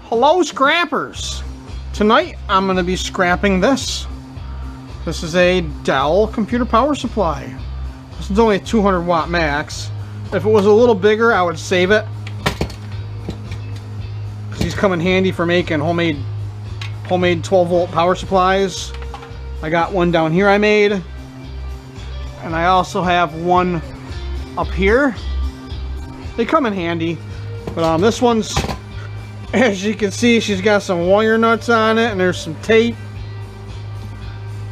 Hello, scrappers! Tonight I'm going to be scrapping this. This is a Dell computer power supply. This is only a 200 watt max. If it was a little bigger, I would save it, because these come in handy for making homemade 12 volt power supplies. I got one down here I made, and I also have one up here. They come in handy, but this one's, as you can see, she's got some wire nuts on it, and there's some tape,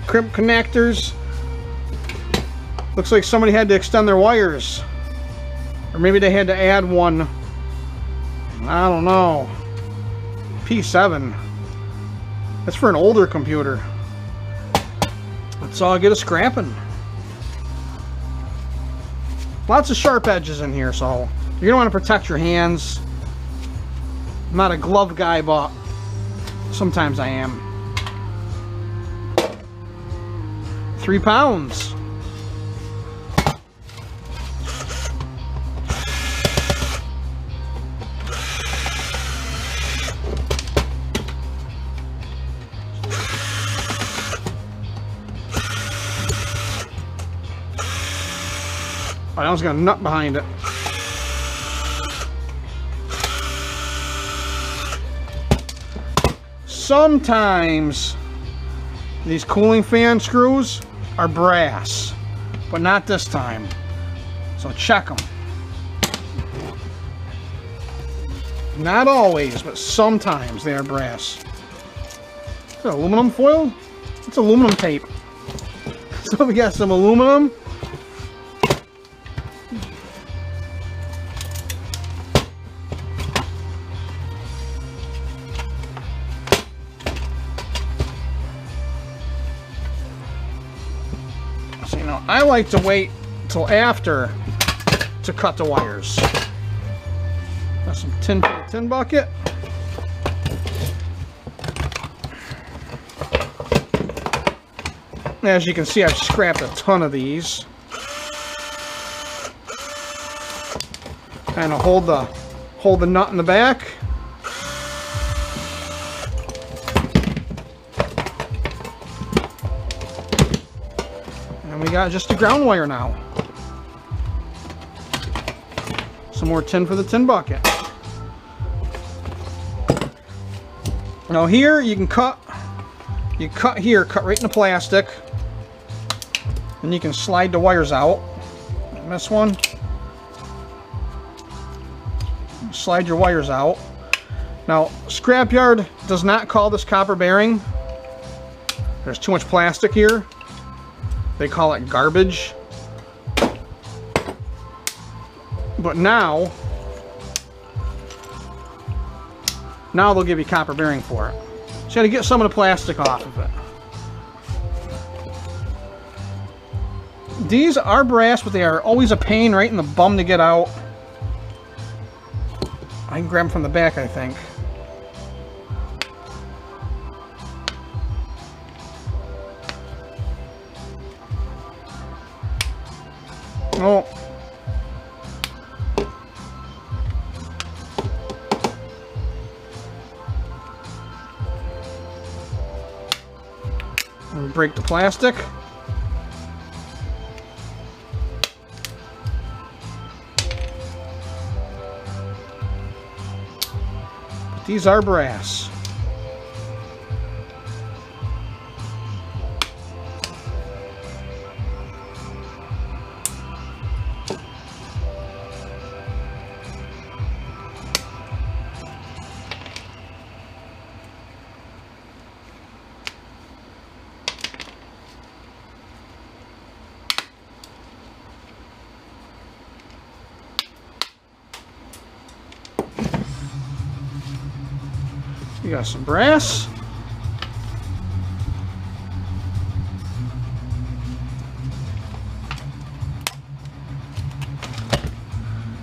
crimp connectors. Looks like somebody had to extend their wires, or maybe they had to add one. I don't know. P7. That's for an older computer. Let's all get a scrapping. Lots of sharp edges in here, so you're gonna want to protect your hands. I'm not a glove guy, but sometimes I am. 3 pounds. I was got a nut behind it. Sometimes these cooling fan screws are brass, but not this time. So check them. Not always, but sometimes they are brass. Is that aluminum foil? It's aluminum tape. So we got some aluminum. So, you know, I like to wait till after to cut the wires. Got some tin for the tin bucket. As you can see, I've scrapped a ton of these. Kind of hold the nut in the back. And we got just a ground wire now. Some more tin for the tin bucket. Now here you can cut. You cut here, cut right in the plastic. And you can slide the wires out. And this one. Slide your wires out. Now, Scrapyard does not call this copper bearing. There's too much plastic here. They call it garbage. But now they'll give you copper bearing for it. So you gotta get some of the plastic off of it. These are brass, but they are always a pain right in the bum to get out. I can grab them from the back, I think. Oh. And break the plastic. But these are brass. You got some brass.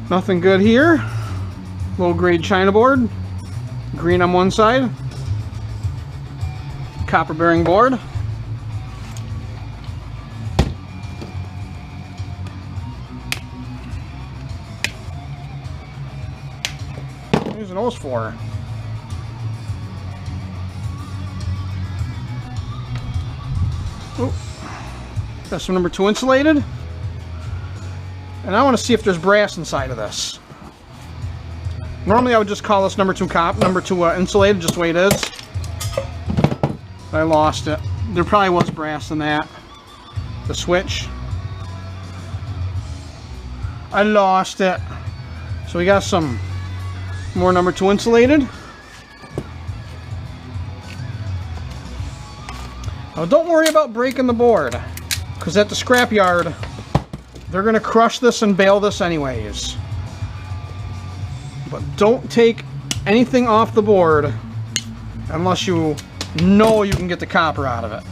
Nothing good here. Low grade China board. Green on one side. Copper bearing board. What are those for? Oh, got some number 2 insulated. And I want to see if there's brass inside of this. Normally I would just call this number 2 insulated, just the way it is. But I lost it. There probably was brass in that. The switch. I lost it. So we got some more number 2 insulated. Now don't worry about breaking the board, because at the scrapyard they're going to crush this and bale this anyways. But don't take anything off the board unless you know you can get the copper out of it.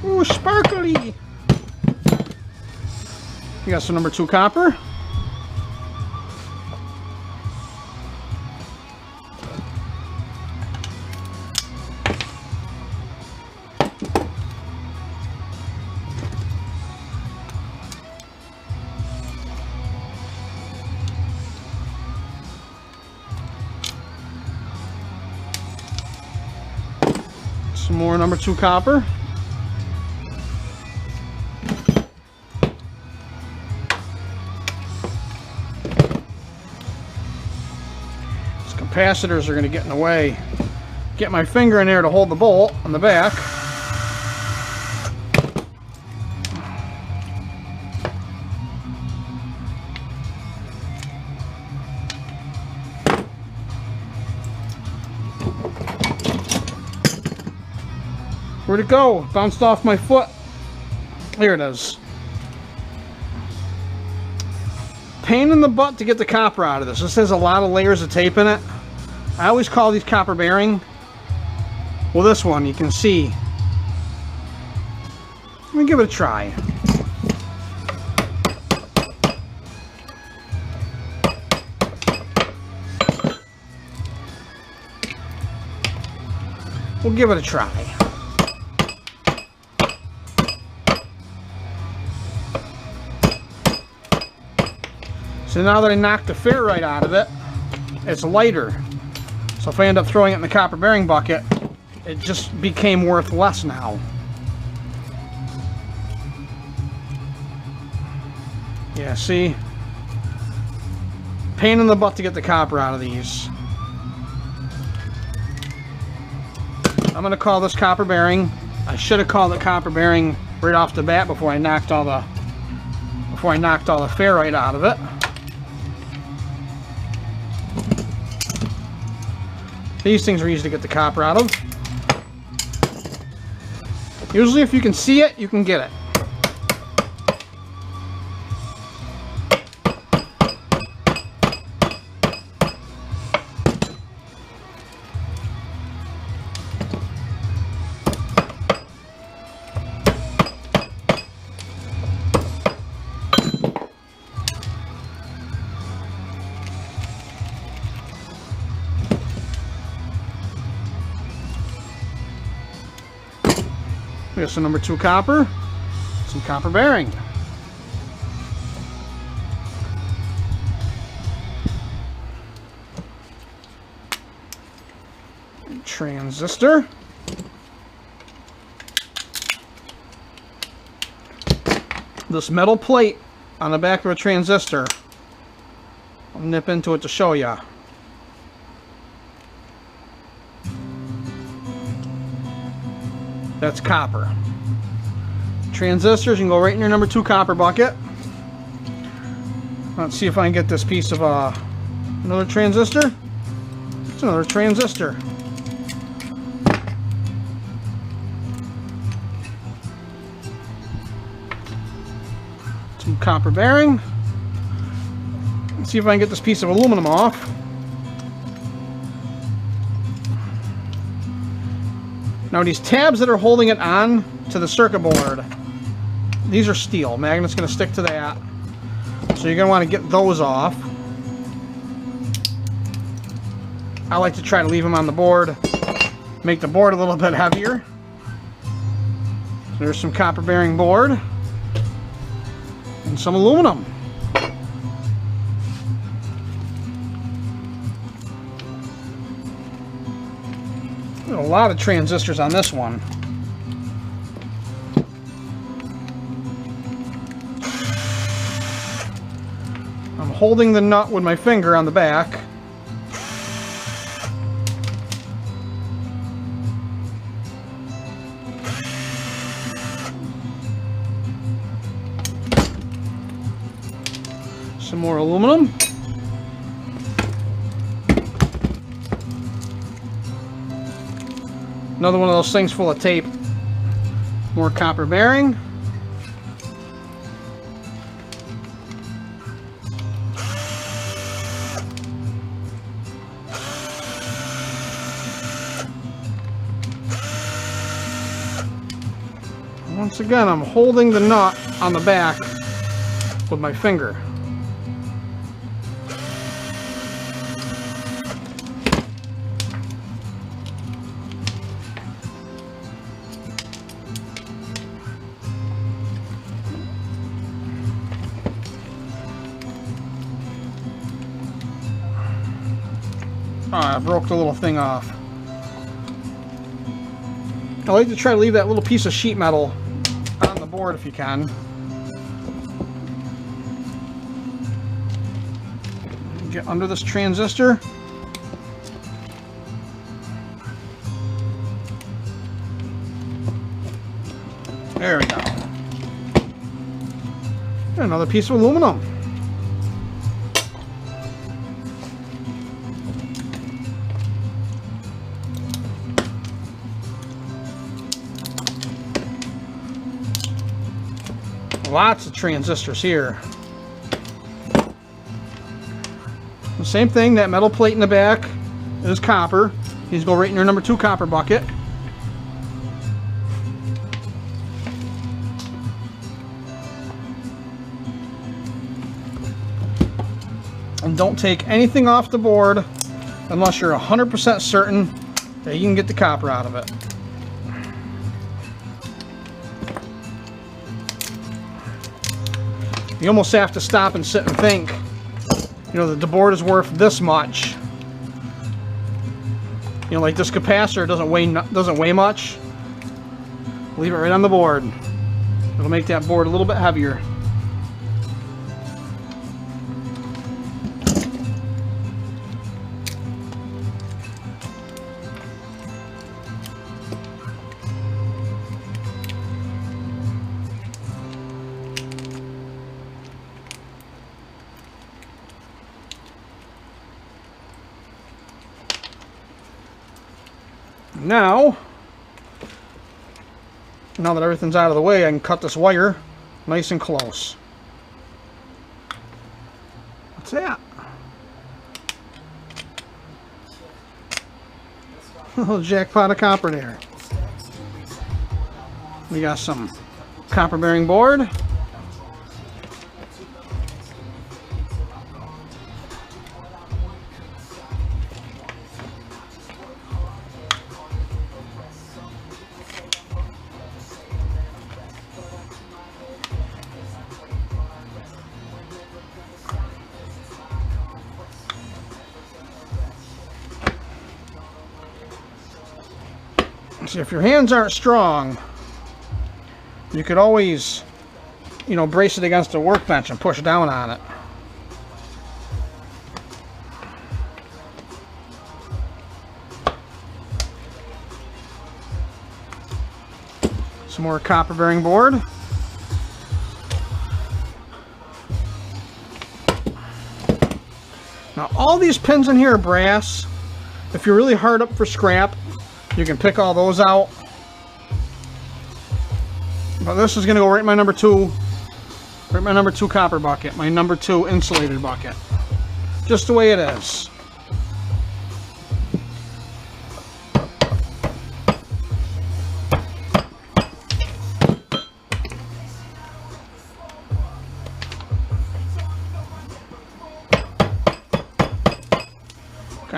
Ooh, sparkly! We got some number 2 copper. Some more number 2 copper. Capacitors are going to get in the way. Get my finger in there to hold the bolt on the back. Where'd it go? Bounced off my foot. Here it is. Pain in the butt to get the copper out of this. This has a lot of layers of tape in it. I always call these copper bearing. Well, this one you can see. Let me give it a try. We'll give it a try. So now that I knocked the ferrite out of it, it's lighter. So if I end up throwing it in the copper bearing bucket, it just became worth less now. Yeah, see? Pain in the butt to get the copper out of these. I'm going to call this copper bearing. I should have called it copper bearing right off the bat before I knocked all the ferrite out of it. These things are easy to get the copper out of. Usually if you can see it, you can get it. We got some number 2 copper, some copper bearing. Transistor. This metal plate on the back of a transistor. I'll nip into it to show ya. That's copper. Transistors, you can go right in your number 2 copper bucket. Let's see if I can get this piece of another transistor. It's another transistor. Some copper bearing. Let's see if I can get this piece of aluminum off. Now these tabs that are holding it on to the circuit board, these are steel. Magnet's going to stick to that. So you're going to want to get those off. I like to try to leave them on the board, make the board a little bit heavier. So there's some copper bearing board and some aluminum. A lot of transistors on this one. I'm holding the nut with my finger on the back. Some more aluminum. Another one of those things full of tape. More copper bearing. Once again, I'm holding the nut on the back with my finger. Oh, I broke the little thing off. I like to try to leave that little piece of sheet metal on the board if you can. Get under this transistor. There we go. And another piece of aluminum. Lots of transistors here. The same thing, that metal plate in the back is copper. These go right in your number 2 copper bucket. And don't take anything off the board unless you're 100% certain that you can get the copper out of it. You almost have to stop and sit and think, you know, that the board is worth this much. You know, like this capacitor doesn't weigh much. Leave it right on the board. It'll make that board a little bit heavier. Now that everything's out of the way, I can cut this wire nice and close. What's that? A little jackpot of copper there. We got some copper bearing board. See, if your hands aren't strong, you could always, you know, brace it against a workbench and push down on it. Some more copper bearing board. Now all these pins in here are brass. If you're really hard up for scrap, you can pick all those out. But this is going to go right in my number 2. Right in my number 2 copper bucket. My number 2 insulated bucket. Just the way it is.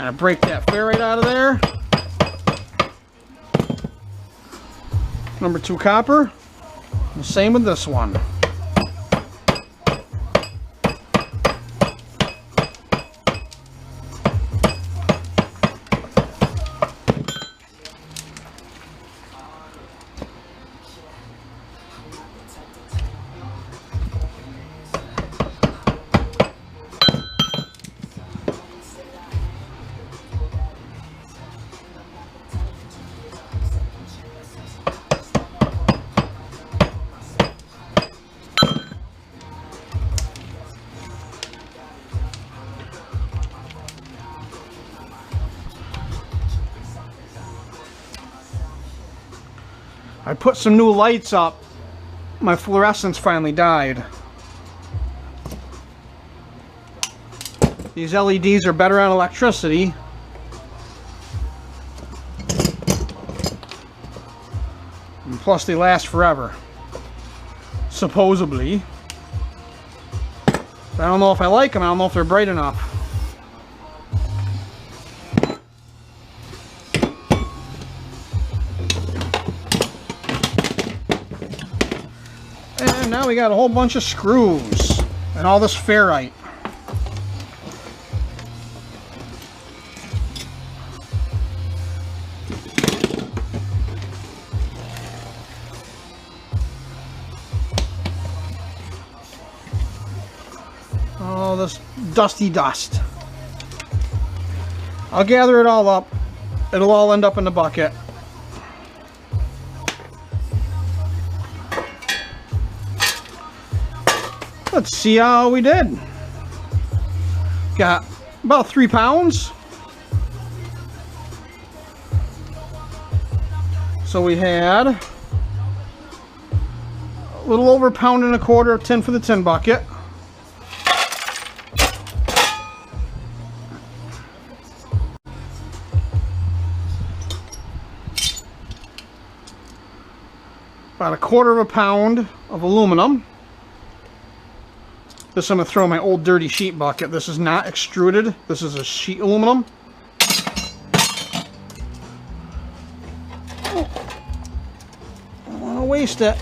Kind of break that ferrite out of there. Number 2 copper. The same with this one. I put some new lights up. My fluorescence finally died. These LEDs are better on electricity. And plus they last forever. Supposedly. But I don't know if I like them. I don't know if they're bright enough. And now we got a whole bunch of screws and all this ferrite. All this dusty dust. I'll gather it all up. It'll all end up in the bucket. Let's see how we did. Got about 3 pounds. So we had a little over 1.25 pounds of tin for the tin bucket. About 1/4 pound of aluminum. This I'm going to throw in my old dirty sheet bucket. This is not extruded. This is a sheet aluminum. Oh, I don't want to waste it.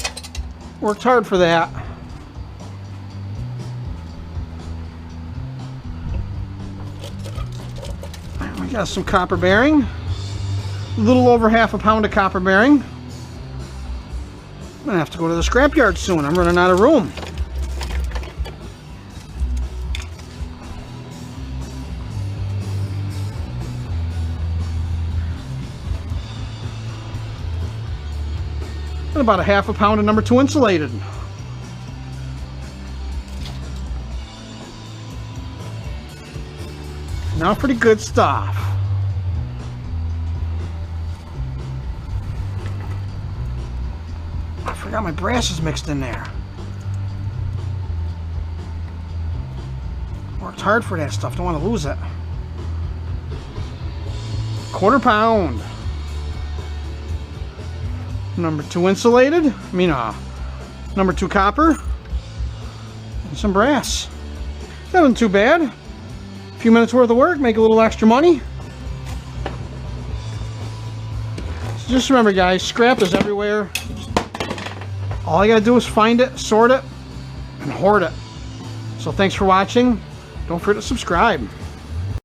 Worked hard for that. We got some copper bearing. A little over 1/2 pound of copper bearing. I'm going to have to go to the scrapyard soon. I'm running out of room. And about 1/2 pound of number 2 insulated. Now pretty good stuff. I forgot my brass is mixed in there. Worked hard for that stuff. Don't want to lose it. 1/4 pound. Number 2 insulated. Number 2 copper. And some brass. That wasn't too bad. A few minutes worth of work. Make a little extra money. So just remember, guys, scrap is everywhere. All you gotta do is find it, sort it, and hoard it. So thanks for watching. Don't forget to subscribe.